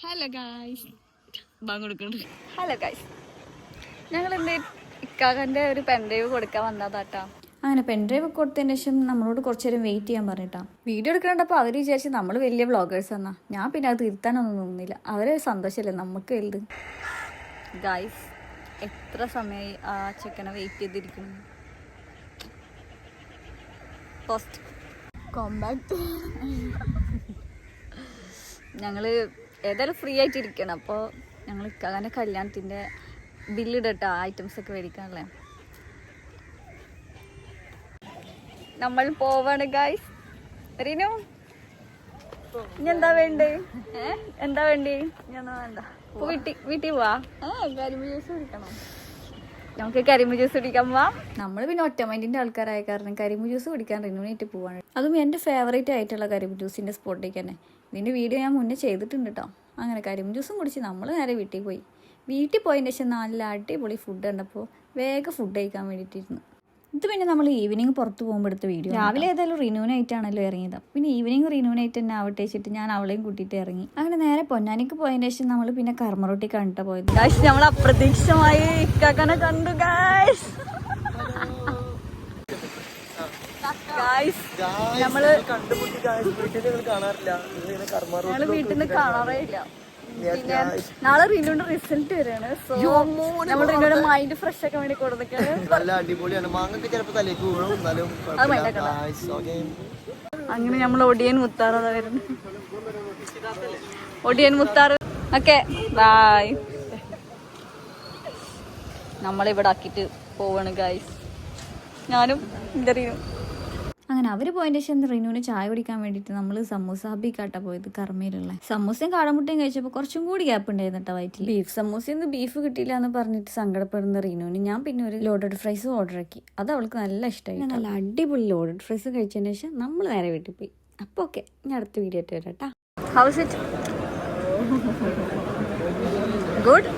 Hello guys ബാങ്കൊടുക്കുന്നുണ്ട്. Hello guys, ഞങ്ങൾ എന്ത് ഇക്കാക്കൻ്റെ ഒരു പെൻഡ്രൈവ് കൊടുക്കാൻ വന്നതാട്ടാ. അങ്ങനെ പെൻഡ്രൈവ് കൊടുത്തതിന് ശേഷം നമ്മളോട് കുറച്ച് നേരം വെയിറ്റ് ചെയ്യാൻ പറഞ്ഞിട്ടാ. വീഡിയോ എടുക്കണ്ടപ്പോൾ അവർ വിചാരിച്ച് നമ്മൾ വലിയ വ്ളോഗേഴ്സ് എന്നാ. ഞാൻ പിന്നെ അത് തിരുത്താനൊന്നും തോന്നുന്നില്ല. അവരെ സന്തോഷമല്ലേ നമുക്ക് വലുത്. ഗൈസ്, എത്ര സമയമായി ആ ചെക്കനെ വെയിറ്റ് ചെയ്തിരിക്കുന്നു. ഫസ്റ്റ് കോമ്പാക്ട് ഞങ്ങൾ ഏതായാലും ഫ്രീ ആയിട്ടിരിക്കണം. അപ്പോൾ ഞങ്ങൾ ഇക്കാൻ്റെ കല്യാണത്തിൻ്റെ ബില്ലിടട്ടോ, ഐറ്റംസൊക്കെ മേടിക്കാനല്ലേ. നമ്മൾ പോവാണ് ഗൈസ്. റീനു, ഇനി എന്താ വേണ്ടേ? എന്താ വേണ്ടി? വേണ്ട, വീട്ടിൽ പോവാ. കരിമ്പ് ജ്യൂസ് കുടിക്കണം. നമുക്ക് കരിമ്പ് ജ്യൂസ് കുടിക്കാൻ പോവാം. നമ്മൾ പിന്നെ ഒറ്റമൈൻഡിൻ്റെ ആൾക്കാരായ കാരണം കരിമ്പ് ജ്യൂസ് കുടിക്കാൻ റിനുവിനായിട്ട് പോവാണ്. അതും എൻ്റെ ഫേവറേറ്റ് ആയിട്ടുള്ള കരിമ്പ് ജ്യൂസിൻ്റെ സ്പോട്ടിലേക്ക് തന്നെ. ഇതിൻ്റെ വീഡിയോ ഞാൻ മുന്നേ ചെയ്തിട്ടുണ്ട് കേട്ടോ. അങ്ങനെ കരിമ്പ് ജ്യൂസും കുടിച്ച് നമ്മൾ നേരെ വീട്ടിൽ പോയി. വീട്ടിൽ പോയതിന് ശേഷം നല്ല അടിപൊളി ഫുഡ് കണ്ടപ്പോൾ വേഗം ഫുഡ് കഴിക്കാൻ വേണ്ടിയിട്ടിരുന്നു. ഇത് പിന്നെ നമ്മൾ ഈവനിങ് പുറത്ത് പോകുമ്പോൾ എടുത്ത വീഡിയോ. രാവിലെ ഏതായാലും റിനുവിനായിട്ടാണല്ലോ ഇറങ്ങിയത്. പിന്നെ ഈവനിങ് റിനുവിനായിട്ട് തന്നെ ആവട്ടെ വെച്ചിട്ട് ഞാൻ അവളെയും കൂട്ടിയിട്ട് ഇറങ്ങി. അങ്ങനെ നേരെ പൊന്നാനിക്ക് പോയതിന് ശേഷം നമ്മൾ പിന്നെ കർമ്മറൊട്ടി കണ്ടിട്ട് പോയത്. ഗായ്സ്, നമ്മൾ അപ്രതീക്ഷിതമായി ഇക്കാക്കനെ കണ്ടു ഗായ്സ്. ഞങ്ങള് വീട്ടിൽ നിന്ന് കാണാറേ ഇല്ല. പിന്നെ നാളെ റിനുവിന്റെ റിസൾട്ട് വരാണ്. സോ നമ്മൾ റിനുവിന്റെ മൈൻഡ് ഫ്രഷ് ആക്കാൻ വേണ്ടി കൊടുത്തിട്ടാണ്. അങ്ങനെ നമ്മൾ ഒടിയൻ മുത്താറ് വരുന്നു. ഒടിയൻ മുത്താറ്. Okay, bye. നമ്മളിവിടെ ആക്കിയിട്ട് പോവാണ് ഗൈസ്, ഞാനും എന്റെ റിനു. അങ്ങനെ അവർ പോയതിൻ്റെ ശേഷം റിനുവിന് ചായ കുടിക്കാൻ വേണ്ടിയിട്ട് നമ്മൾ സമൂസ ഹബിക്കാട്ടാ പോയത്, കർമ്മയിലുള്ള. സമൂസയും കാടമുട്ടയും കഴിച്ചപ്പോൾ കുറച്ചും കൂടി ഗ്യാപ്പ് ഉണ്ടായിരുന്നു കേട്ടോ വയറ്റിൽ. ബീഫ് സമൂസയിൽ നിന്ന് ബീഫ് കിട്ടിയില്ല എന്ന് പറഞ്ഞിട്ട് സങ്കടപ്പെടുന്ന റിനുവിന് ഞാൻ പിന്നെ ഒരു ലോഡഡ് ഫ്രൈസ് ഓർഡർ ആക്കി. അത് അവൾക്ക് നല്ല ഇഷ്ടമായി. നല്ല അടിപൊളി ലോഡഡ് ഫ്രൈസ് കഴിച്ചതിന് ശേഷം നമ്മൾ നേരെ വീട്ടിൽ പോയി. അപ്പോൾ ഓക്കെ, ഞാൻ അടുത്ത വീഡിയോ ആയിട്ട് വരാം കേട്ടോ. House it good.